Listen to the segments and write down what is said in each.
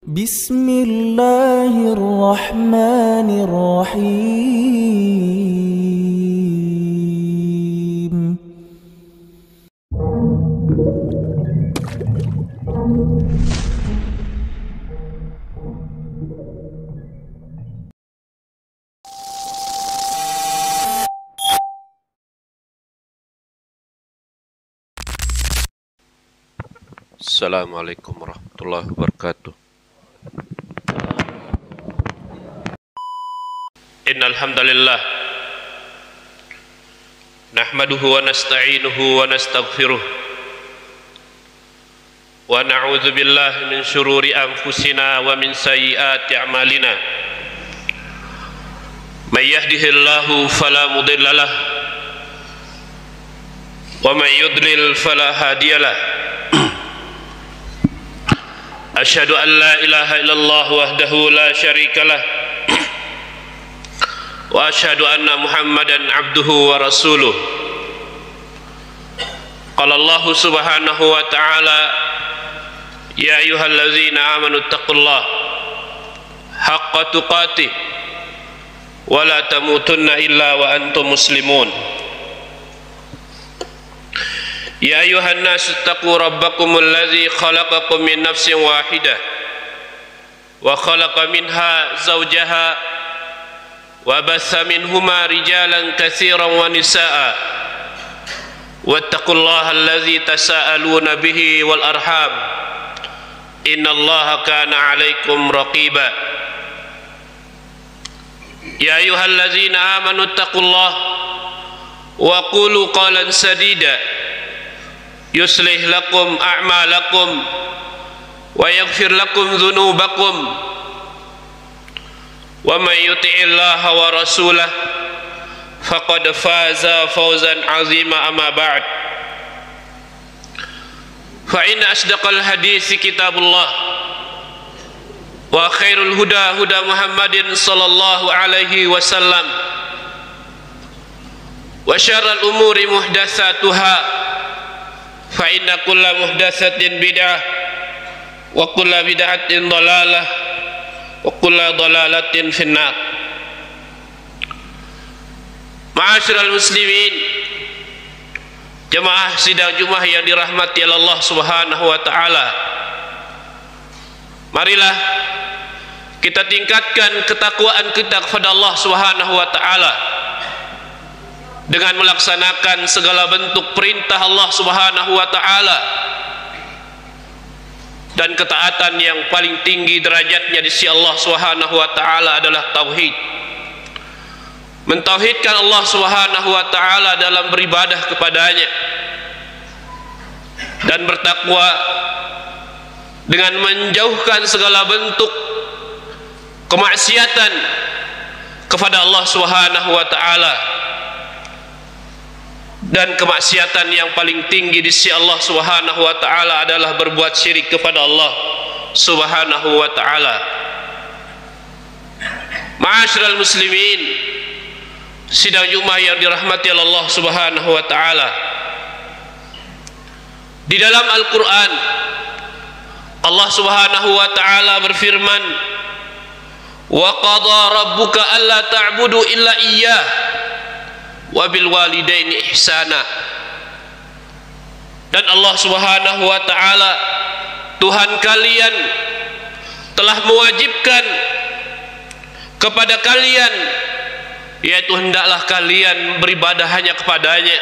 Bismillahirrahmanirrahim. Assalamualaikum warahmatullahi wabarakatuh. Innal hamdalillah nahmaduhu wa nasta'inuhu wa nastaghfiruh wa na'udzu billahi min syururi anfusina wa min sayyiati a'malina. May yahdihillahu fala mudhillalah wa may yudlil fala hadiyalah. Asyhadu an la ilaha illallah wahdahu la syarikalah wa asyhadu anna Muhammadan abduhu wa rasuluh. Qala Allah subhanahu wa ta'ala, ya ayyuhallazina amanu taqullaha haqqa tuqatih wa la tamutunna illa wa antum muslimun. Ya ayuhan nasu taqu rabbakumul ladzi khalaqakum min nafsin wahidah wa khalaqa minha zawjaha wa bassa minhuma rijalan katsiran wa nisaa wattaqullaha alladzi tasaaluna bihi wal arham innallaha kana 'alaikum raqiba. Ya ayyuhallazina amanu taqullaha wa qulu qawlan sadida yuslih lakum a'malakum wa yaghfir lakum dhunubakum wa may yuti'illaha wa rasulahu faqad faza fawzan 'azima. Amma ba'd, fa inna asdaqal hadits kitabullah wa khairul huda huda Muhammadin sallallahu alaihi wasallam wa syarrul umuri muhdatsatuha fa inna kulla muhdatsatin bid'ah wa kulla bid'atin dhalalah wa kulla dhalalatin finnar. Ma'asyiral muslimin, jemaah sidang Jumat yang dirahmati Allah subhanahu wa ta'ala, marilah kita tingkatkan ketakwaan kita kepada Allah subhanahu wa ta'ala dengan melaksanakan segala bentuk perintah Allah subhanahu wa ta'ala, dan ketaatan yang paling tinggi derajatnya di sisi Allah subhanahu wa ta'ala adalah tauhid. Mentauhidkan Allah subhanahu wa ta'ala dalam beribadah kepadanya dan bertakwa dengan menjauhkan segala bentuk kemaksiatan kepada Allah subhanahu wa ta'ala. Dan kemaksiatan yang paling tinggi di sisi Allah subhanahu wa ta'ala adalah berbuat syirik kepada Allah subhanahu wa ta'ala. Ma'asyiral muslimin, sidang Jumat yang dirahmati Allah subhanahu wa ta'ala, di dalam Al-Quran Allah subhanahu wa ta'ala berfirman, wa qadha rabbuka alla ta'budu illa iyyah wabil walidaini ihsana. Dan Allah subhanahu wa ta'ala, Tuhan kalian, telah mewajibkan kepada kalian, yaitu hendaklah kalian beribadah hanya kepadanya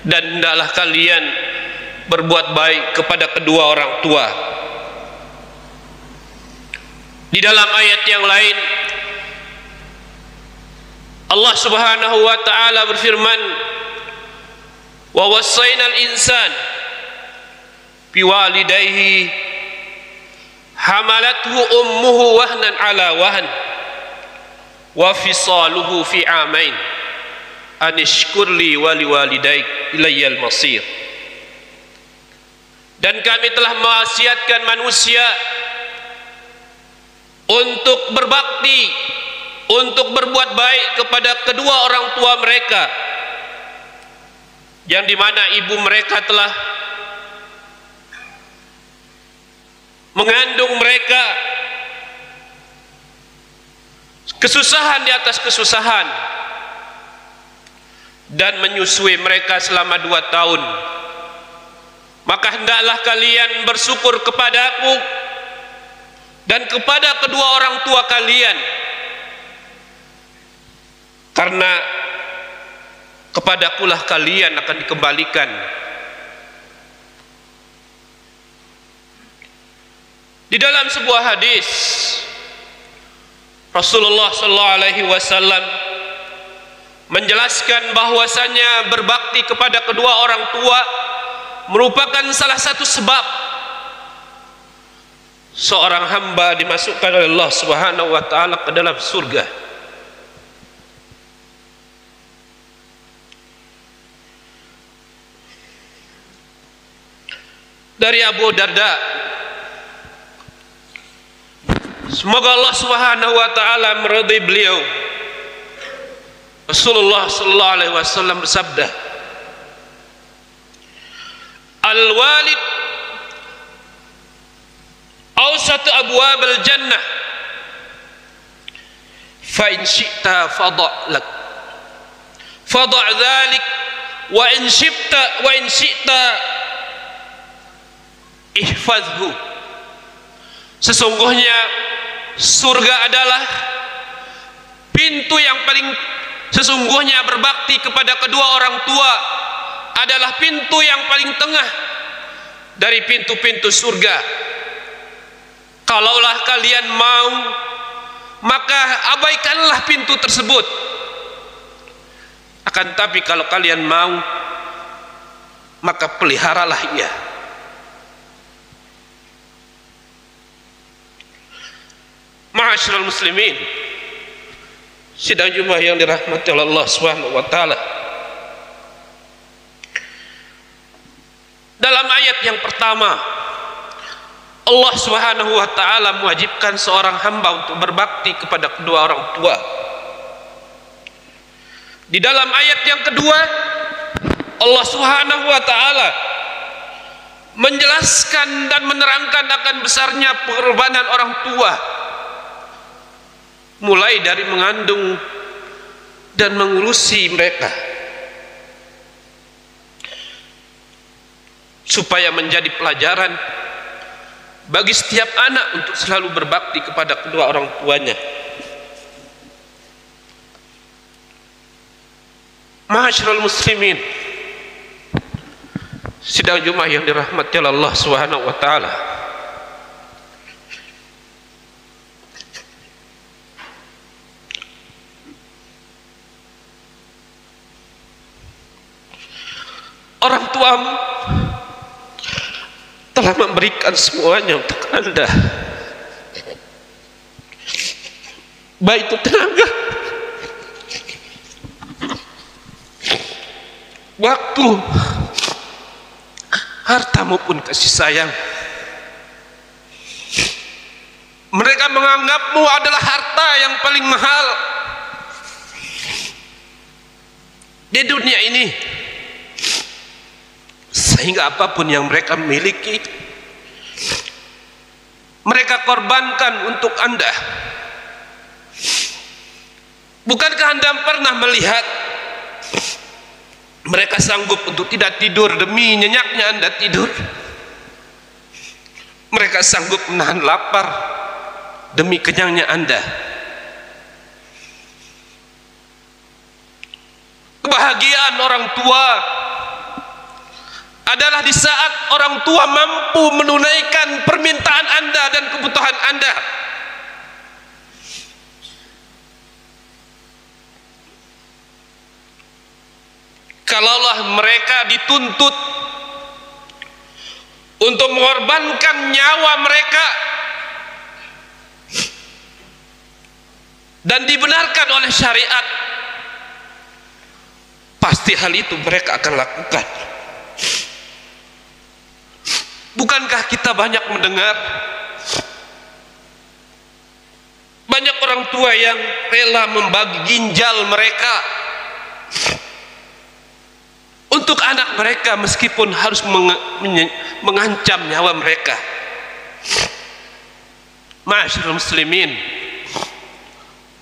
dan hendaklah kalian berbuat baik kepada kedua orang tua. Di dalam ayat yang lain Allah subhanahu wa ta'ala berfirman, wa wassaynal insan biwalidayhi hamalathu ummuhu wahnan ala wahn wa fisaluhu fi amain anishkurli wa liwalidayk ilayyal masir. Dan kami telah mewasiatkan manusia untuk berbakti, untuk berbuat baik kepada kedua orang tua mereka, yang dimana ibu mereka telah mengandung mereka, kesusahan di atas kesusahan, dan menyusui mereka selama 2 tahun. Maka hendaklah kalian bersyukur kepadaku dan kepada kedua orang tua kalian, karena kepadakulah kalian akan dikembalikan. Di dalam sebuah hadis, Rasulullah SAW menjelaskan bahwasanya berbakti kepada kedua orang tua merupakan salah satu sebab seorang hamba dimasukkan oleh Allah Subhanahu wa taala ke dalam surga. Dari Abu Darda, semoga Allah Subhanahu wa taala meridai beliau, Rasulullah sallallahu alaihi wasallam bersabda, al-walid awsat abwab al-jannah, fa in syi'ta fada' lak fada' dhalik, wa in syi'ta ihfazhu. Sesungguhnya surga adalah pintu yang paling, sesungguhnya berbakti kepada kedua orang tua adalah pintu yang paling tengah dari pintu-pintu surga. Kalaulah kalian mau, maka abaikanlah pintu tersebut. Akan tapi kalau kalian mau, maka peliharalah ia. Ma'asyiral muslimin, sidang Jumat yang dirahmati oleh Allah Subhanahu wa taala. Dalam ayat yang pertama, Allah Subhanahu wa taala mewajibkan seorang hamba untuk berbakti kepada kedua orang tua. Di dalam ayat yang kedua, Allah Subhanahu wa taala menjelaskan dan menerangkan akan besarnya pengorbanan orang tua, mulai dari mengandung dan mengurusi mereka, supaya menjadi pelajaran bagi setiap anak untuk selalu berbakti kepada kedua orang tuanya. Ma'asyiral muslimin, sidang Jumat yang dirahmati Allah Subhanahu wa taala. Orang tuamu telah memberikan semuanya untuk Anda, baik itu tenaga, waktu, harta maupun kasih sayang. Mereka menganggapmu adalah harta yang paling mahal di dunia ini, sehingga apapun yang mereka miliki mereka korbankan untuk Anda. Bukankah Anda pernah melihat mereka sanggup untuk tidak tidur demi nyenyaknya Anda tidur? Mereka sanggup menahan lapar demi kenyangnya Anda. Kebahagiaan orang tua adalah di saat orang tua mampu menunaikan permintaan Anda dan kebutuhan Anda. Kalaulah mereka dituntut untuk mengorbankan nyawa mereka dan dibenarkan oleh syariat, pasti hal itu mereka akan lakukan. Bukankah kita banyak mendengar banyak orang tua yang rela membagi ginjal mereka untuk anak mereka meskipun harus mengancam nyawa mereka? Ma'asyiral muslimin,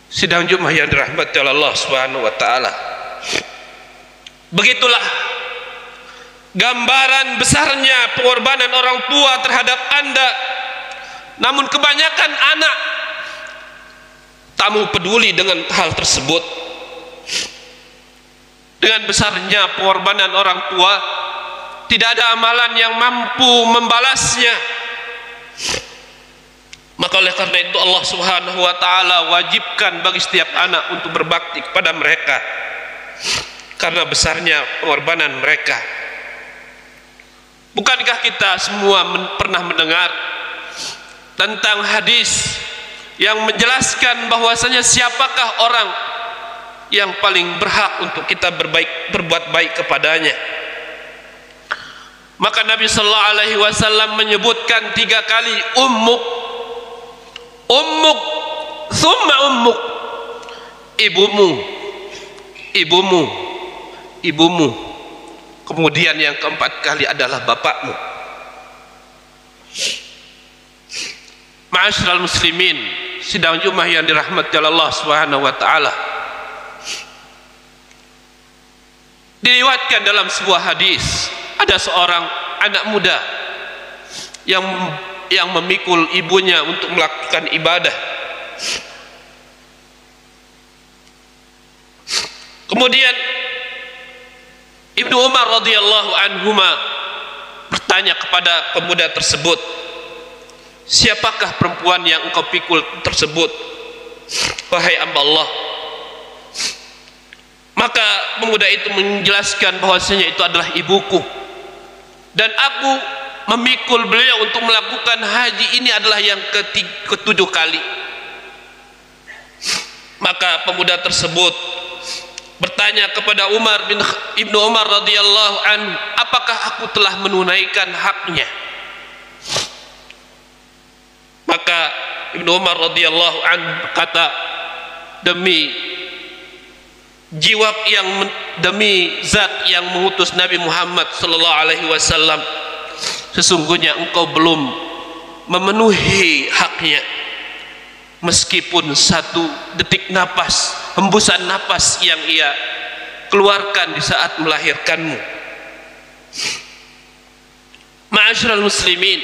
sidang Jumat yang dirahmati oleh Allah Subhanahu wa taala. Begitulah gambaran besarnya pengorbanan orang tua terhadap Anda. Namun kebanyakan anak tak mau peduli dengan hal tersebut. Dengan besarnya pengorbanan orang tua, tidak ada amalan yang mampu membalasnya. Maka oleh karena itu Allah Subhanahu wa taala wajibkan bagi setiap anak untuk berbakti kepada mereka karena besarnya pengorbanan mereka. Bukankah kita semua pernah mendengar tentang hadis yang menjelaskan bahwasanya siapakah orang yang paling berhak untuk kita berbuat baik kepadanya? Maka Nabi sallallahu alaihi wasallam menyebutkan 3 kali ummuk, thumma ummuk, ibumu, ibumu, ibumu. Kemudian yang keempat kali adalah bapakmu. Ma'asyiral muslimin, sidang Jumat yang dirahmati Allah Subhanahu wa taala. Diriwayatkan dalam sebuah hadis, ada seorang anak muda yang memikul ibunya untuk melakukan ibadah. Kemudian Ibnu Umar radhiyallahu anhuma bertanya kepada pemuda tersebut, siapakah perempuan yang engkau pikul tersebut, wahai hamba Allah? Maka pemuda itu menjelaskan bahwasanya itu adalah ibuku, dan aku memikul beliau untuk melakukan haji ini adalah yang ke-7 kali. Maka pemuda tersebut bertanya kepada Ibnu Umar radhiyallahu anhu, apakah aku telah menunaikan haknya? Maka Ibnu Umar radhiyallahu anhu berkata, demi zat yang mengutus Nabi Muhammad sallallahu alaihi wasallam, sesungguhnya engkau belum memenuhi haknya, meskipun 1 detik napas, hembusan napas yang ia keluarkan di saat melahirkanmu. Ma'asyiral muslimin,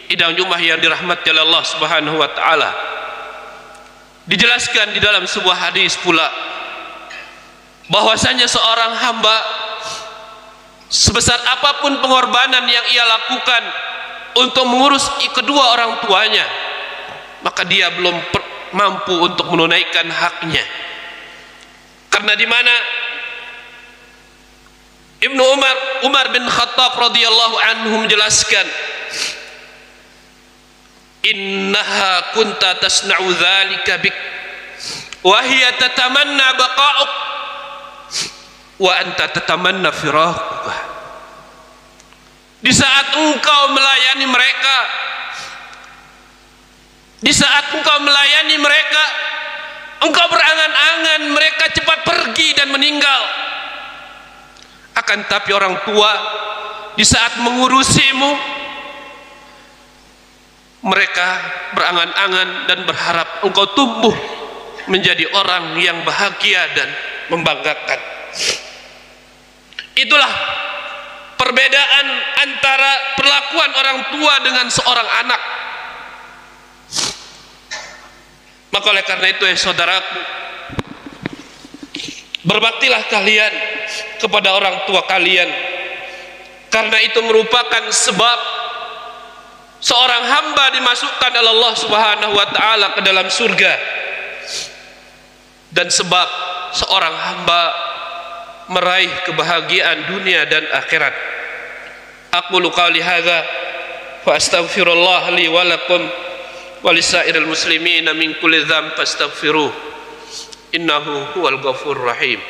sidang Jumat yang dirahmati oleh Allah Subhanahu wa taala. Dijelaskan di dalam sebuah hadis pula bahwasanya seorang hamba sebesar apapun pengorbanan yang ia lakukan untuk mengurus kedua orang tuanya, maka dia belum mampu untuk menunaikan haknya. Karena di mana Ibnu Umar bin Khattab radhiyallahu anhu menjelaskan, innaha kunta tasna'u dzalika bik wa hiya tatamanna baqa'uk wa anta tatamanna firaquka. Di saat engkau melayani mereka, di saat engkau melayani mereka, engkau berangan-angan mereka cepat pergi dan meninggal. Akan tapi orang tua di saat mengurusimu, mereka berangan-angan dan berharap engkau tumbuh menjadi orang yang bahagia dan membanggakan. Itulah perbedaan antara perlakuan orang tua dengan seorang anak. Maka oleh karena itu ya saudaraku, berbaktilah kalian kepada orang tua kalian, karena itu merupakan sebab seorang hamba dimasukkan oleh Allah Subhanahu wa taala ke dalam surga, dan sebab seorang hamba meraih kebahagiaan dunia dan akhirat. Aqulu qawli hadza wa astaghfirullah li wa lakum wa lisairil muslimina min kulli dzamb fastaghfiruh innahu huwal ghafurur rahim.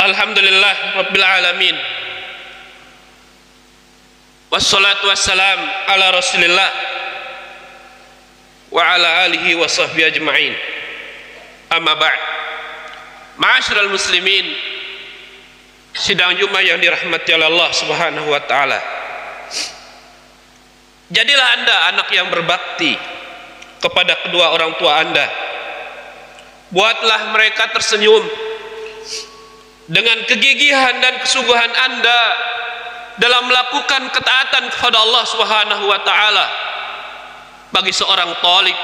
Alhamdulillah Rabbil Alamin. Wassalatu wassalam ala Rasulillah wa ala alihi wa sahbihi ajma'in. Amma ba'd. Ma'asyiral muslimin, sidang Jumat yang dirahmati oleh Allah Subhanahu wa taala. Jadilah Anda anak yang berbakti kepada kedua orang tua Anda. Buatlah mereka tersenyum dengan kegigihan dan kesungguhan Anda dalam melakukan ketaatan kepada Allah Subhanahu wa taala. Bagi seorang thalik,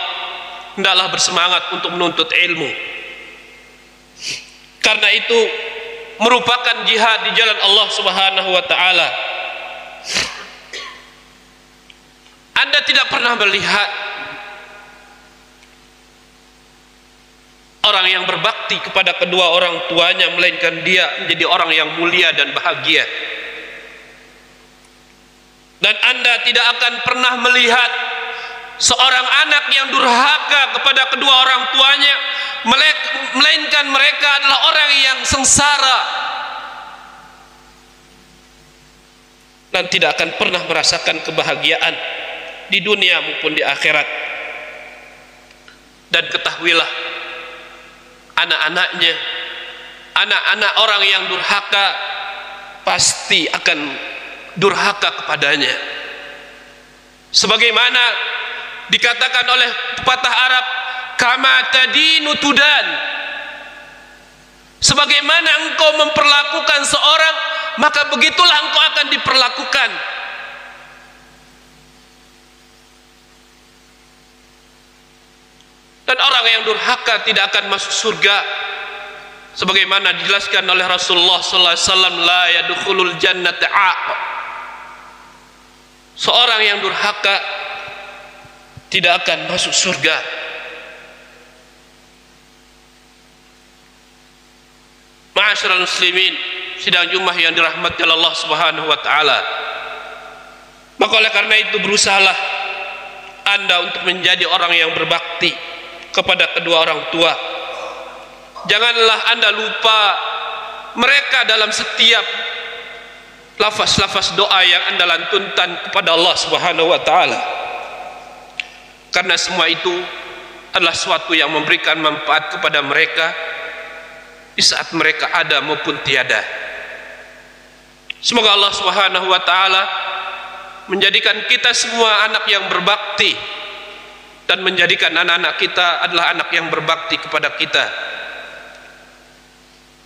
hendaklah bersemangat untuk menuntut ilmu. Karena itu merupakan jihad di jalan Allah Subhanahu wa taala. Anda tidak pernah melihat orang yang berbakti kepada kedua orang tuanya, melainkan dia menjadi orang yang mulia dan bahagia. Dan Anda tidak akan pernah melihat seorang anak yang durhaka kepada kedua orang tuanya, melainkan mereka adalah orang yang sengsara dan tidak akan pernah merasakan kebahagiaan di dunia maupun di akhirat. Dan ketahuilah, anak-anaknya, anak-anak orang yang durhaka pasti akan durhaka kepadanya. Sebagaimana dikatakan oleh pepatah Arab, kama tadinu tudan. Sebagaimana engkau memperlakukan seorang, maka begitulah engkau akan diperlakukan. Dan orang yang durhaka tidak akan masuk surga, sebagaimana dijelaskan oleh Rasulullah sallallahu alaihi wasallam, la yadkhulul jannata 'aq. Seorang yang durhaka tidak akan masuk surga. Ma'asyiral muslimin, sidang Jumat yang dirahmati Allah Subhanahu wa taala. Maka oleh karena itu, berusahalah Anda untuk menjadi orang yang berbakti kepada kedua orang tua. Janganlah Anda lupa mereka dalam setiap lafaz-lafaz doa yang Anda lantunkan kepada Allah Subhanahu wa taala. Karena semua itu adalah suatu yang memberikan manfaat kepada mereka di saat mereka ada maupun tiada. Semoga Allah Subhanahu wa taala menjadikan kita semua anak yang berbakti dan menjadikan anak-anak kita adalah anak yang berbakti kepada kita.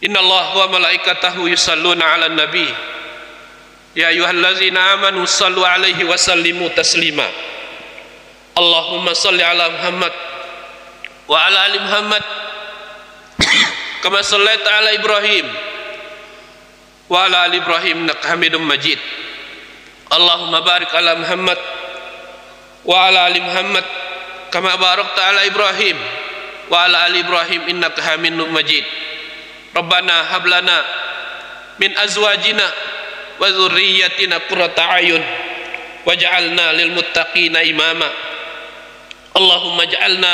Innallaha wa malaikatahu yusalluna 'alan nabi. Ya ayyuhallazina amanu shallu 'alaihi wa sallimu taslima. Allahumma shalli 'ala Muhammad wa 'ala ali Muhammad kama shallaita 'ala Ibrahim wa 'ala ali Ibrahim innaka Hamidum Majid. Allahumma barik 'ala Muhammad wa 'ala ali Muhammad kama barakta 'ala Ibrahim wa 'ala ali Ibrahim innaka Hamidum Majid. Rabbana hab lana min azwajina wa dzurriyyatina qurrata a'yun waj'alna lil muttaqina imama. Allahumma ij'alna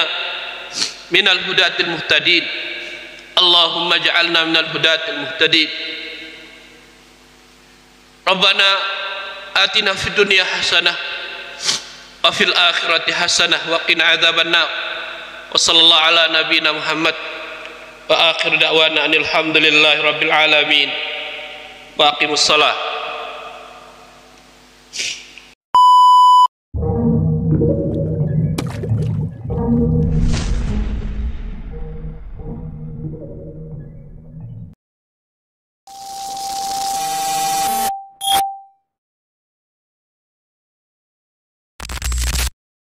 minal hudatil muhtadin. Allahumma ij'alna minal hudatil muhtadin. Rabbana atina fid dunya hasanah wa fil akhirati hasanah wa qina adzabannar. Wa sallallahu ala nabiyyina Muhammad wa akhir da'wana alhamdulillahi rabbil alamin. Wa aqimus shalah.